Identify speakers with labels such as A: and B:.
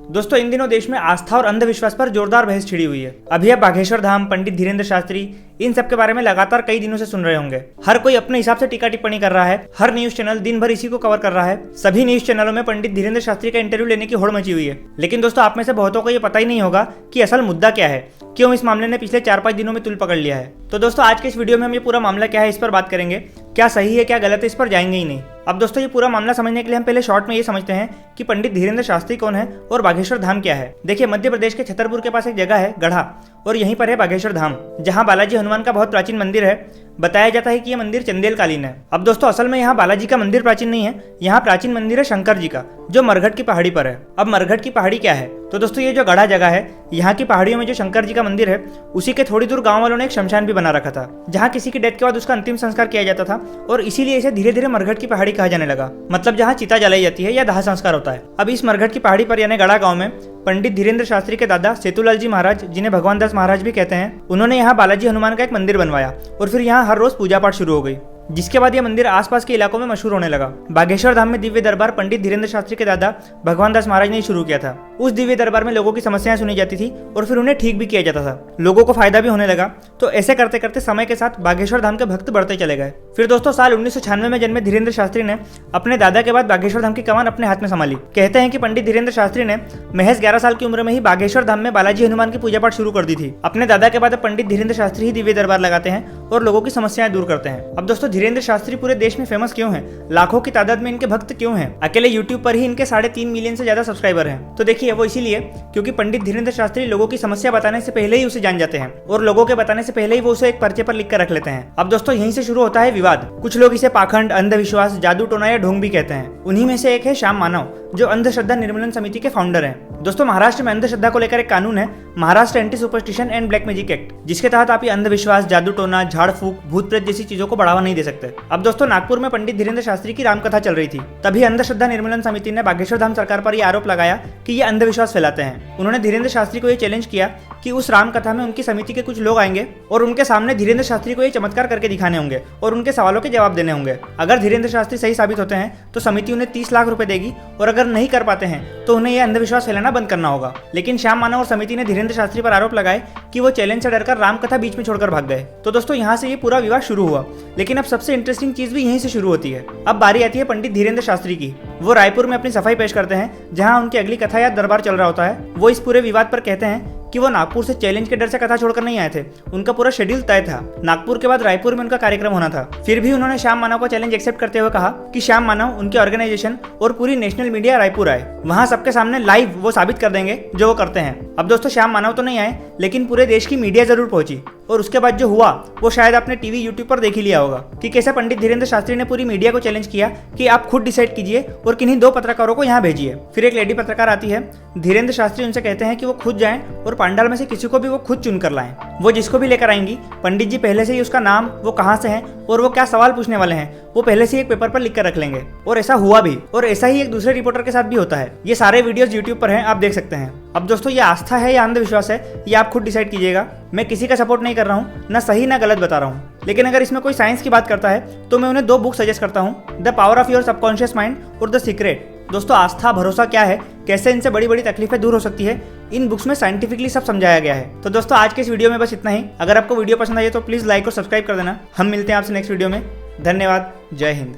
A: दोस्तों इन दिनों देश में आस्था और अंधविश्वास पर जोरदार बहस छिड़ी हुई है। अभी आप बागेश्वर धाम, पंडित धीरेन्द्र शास्त्री, इन सब के बारे में लगातार कई दिनों से सुन रहे होंगे। हर कोई अपने हिसाब से टीका टिप्पणी कर रहा है, हर न्यूज चैनल दिन भर इसी को कवर कर रहा है। सभी न्यूज चैनलों में पंडित धीरेन्द्र शास्त्री का इंटरव्यू लेने की होड़ मची हुई है। लेकिन दोस्तों आप में से बहुतों को ये पता ही नहीं होगा कि असल मुद्दा क्या है, क्यों इस मामले ने पिछले 4-5 दिनों में तुल पकड़ लिया है। तो दोस्तों आज के इस वीडियो में हम ये पूरा मामला क्या है इस पर बात करेंगे। क्या सही है क्या गलत है इस पर जाएंगे ही नहीं। अब दोस्तों ये पूरा मामला समझने के लिए हम पहले शॉर्ट में ये समझते हैं कि पंडित धीरेन्द्र शास्त्री कौन है और बागेश्वर धाम क्या है। देखिए मध्य प्रदेश के छतरपुर के पास एक जगह है गढ़ा, और यहीं पर है बागेश्वर धाम, जहां बालाजी हनुमान का बहुत प्राचीन मंदिर है। बताया जाता है कि यह मंदिर चंदेल कालीन है। अब दोस्तों असल में यहाँ बालाजी का मंदिर प्राचीन नहीं है, यहाँ प्राचीन मंदिर है शंकर जी का, जो मरघट की पहाड़ी पर है। अब मरघट की पहाड़ी क्या है, तो दोस्तों ये जो गढ़ा जगह है, यहाँ की पहाड़ियों में जो शंकर जी का मंदिर है, उसी के थोड़ी दूर गांव वालों ने एक शमशान भी बना रखा था, जहाँ किसी की डेथ के बाद उसका अंतिम संस्कार किया जाता था, और इसीलिए इसे धीरे धीरे मरघट की पहाड़ी कहा जाने लगा। मतलब जहाँ चिता जलाई जाती है या दाह संस्कार होता है। अब इस मरघट की पहाड़ी पर यानी गढ़ा गाँव में पंडित धीरेन्द्र शास्त्री के दादा सेतुलाल जी महाराज, जिन्हें भगवान दास महाराज भी कहते हैं, उन्होंने यहाँ बालाजी हनुमान का एक मंदिर बनवाया और फिर यहाँ हर रोज पूजा पाठ शुरू हो गई, जिसके बाद यह मंदिर आसपास के इलाकों में मशहूर होने लगा। बागेश्वर धाम में दिव्य दरबार पंडित धीरेन्द्र शास्त्री के दादा भगवान दास महाराज ने शुरू किया था। उस दिव्य दरबार में लोगों की समस्याएं सुनी जाती थी और फिर उन्हें ठीक भी किया जाता था। लोगों को फायदा भी होने लगा। तो ऐसे करते करते समय के साथ बागेश्वर धाम के भक्त बढ़ते चले गए। फिर दोस्तों साल 1996 में जन्मे धीरेन्द्र शास्त्री ने अपने दादा के बाद बागेश्वर धाम की कमान अपने हाथ में संभाली। कहते हैं कि पंडित धीरेन्द्र शास्त्री ने महज 11 साल की उम्र में ही बागेश्वर धाम में बालाजी हनुमान की पूजा पाठ शुरू कर दी थी। अपने दादा के बाद पंडित धीरेन्द्र शास्त्री ही दिव्य दरबार लगाते हैं और लोगों की समस्याएं दूर करते हैं। अब दोस्तों धीरेन्द्र शास्त्री पूरे देश में फेमस क्यों हैं? लाखों की तादाद में इनके भक्त क्यों हैं? अकेले यूट्यूब पर ही इनके 3.5 मिलियन से ज्यादा सब्सक्राइबर हैं। तो देखिए वो इसीलिए क्योंकि पंडित धीरेन्द्र शास्त्री लोगों की समस्या बताने से पहले ही उसे जान जाते हैं और लोगों के बताने से पहले ही वो उसे एक पर्चे पर लिख कर रख लेते हैं। अब दोस्तों यहीं से शुरू होता है विवाद। कुछ लोग इसे पाखंड, अंधविश्वास, जादू टोना या ढोंग भी कहते हैं। उन्हीं में से एक है श्याम मानव, जो अंधश्रद्धा निर्मूलन समिति के फाउंडर हैं। दोस्तों महाराष्ट्र में अंधश्रद्धा को लेकर एक कानून है, Maharashtra anti superstition and black magic act, जिसके तहत आप ये अंधविश्वास, जादू टोना, झाड़ फूक, भूत प्रेत जैसी चीजों को बढ़ावा नहीं दे सकते। अब दोस्तों नागपुर में पंडित धीरेन्द्र शास्त्री की रामकथा चल रही थी। तभी अंधश्रद्धा निर्मूलन समिति ने बागेश्वर धाम सरकार पर यह आरोप लगाया कि ये अंधविश्वास फैलाते हैं। उन्होंने धीरेन्द्र शास्त्री को ये चैलेंज किया कि उस रामकथा में उनकी समिति के कुछ लोग आएंगे और उनके सामने धीरेन्द्र शास्त्री को ये चमत्कार करके दिखाने होंगे और उनके सवालों के जवाब देने होंगे। अगर धीरेन्द्र शास्त्री सही साबित होते हैं तो समिति उन्हें 30 लाख रुपए देगी, और अगर नहीं कर पाते हैं तो उन्हें यह अंधविश्वास फैलाना बंद करना होगा। लेकिन श्याम मानव और समिति ने धीरेन्द्र शास्त्री पर आरोप लगाए कि वो चैलेंज से डरकर रामकथा बीच में छोड़कर भाग गए। तो दोस्तों यहाँ से ये पूरा विवाद शुरू हुआ। लेकिन अब सबसे इंटरेस्टिंग चीज भी यहीं से शुरू होती है। अब बारी आती है पंडित धीरेन्द्र शास्त्री की। वो रायपुर में अपनी सफाई पेश करते हैं, जहां उनकी अगली कथा या दरबार चल रहा होता है। वो इस पूरे विवाद पर कहते हैं कि वो नागपुर से चैलेंज के डर से कथा छोड़कर नहीं आए थे, उनका पूरा शेड्यूल तय था। नागपुर के बाद रायपुर में उनका कार्यक्रम होना था। फिर भी उन्होंने श्याम मानव का चैलेंज एक्सेप्ट करते हुए कहा कि श्याम मानव, उनके ऑर्गेनाइजेशन और पूरी नेशनल मीडिया रायपुर आए, वहां सबके सामने लाइव वो साबित कर देंगे जो वो करते हैं। अब दोस्तों श्याम मानव तो नहीं आए, लेकिन पूरे देश की मीडिया जरूर पहुंची, और उसके बाद जो हुआ वो शायद आपने टीवी यूट्यूब पर देख ही लिया होगा कि कैसे पंडित धीरेन्द्र शास्त्री ने पूरी मीडिया को चैलेंज किया कि आप खुद डिसाइड कीजिए और किन्हीं 2 पत्रकारों को यहाँ भेजिए। फिर एक लेडी पत्रकार आती है, धीरेन्द्र शास्त्री उनसे कहते हैं कि वो खुद जाएं और पंडाल में से किसी को भी वो खुद चुन कर लाएं। वो जिसको भी लेकर आएंगी, पंडित जी पहले से ही उसका नाम, वो कहाँ से है और वो क्या सवाल पूछने वाले हैं, वो पहले से एक पेपर पर लिख कर रख लेंगे। और ऐसा हुआ भी, और ऐसा ही एक दूसरे रिपोर्टर के साथ भी होता है। ये सारे वीडियोस यूट्यूब पर हैं, आप देख सकते हैं। अब दोस्तों ये आस्था है या अंधविश्वास है, ये आप खुद डिसाइड कीजिएगा। मैं किसी का सपोर्ट नहीं कर रहा हूँ, ना सही ना गलत बता रहा हूँ। लेकिन अगर इसमें कोई साइंस की बात करता है तो मैं उन्हें 2 बुक सजेस्ट करता हूँ, the power of your subconscious mind और द सीक्रेट। दोस्तों आस्था, भरोसा क्या है, कैसे इनसे बड़ी बड़ी तकलीफें दूर हो सकती है, इन बुक्स में साइंटिफिकली सब समझाया गया है। तो दोस्तों आज के इस वीडियो में बस इतना ही। अगर आपको वीडियो पसंद आई तो प्लीज लाइक और सब्सक्राइब कर देना। हम मिलते हैं आपसे नेक्स्ट वीडियो में। धन्यवाद। जय हिंद।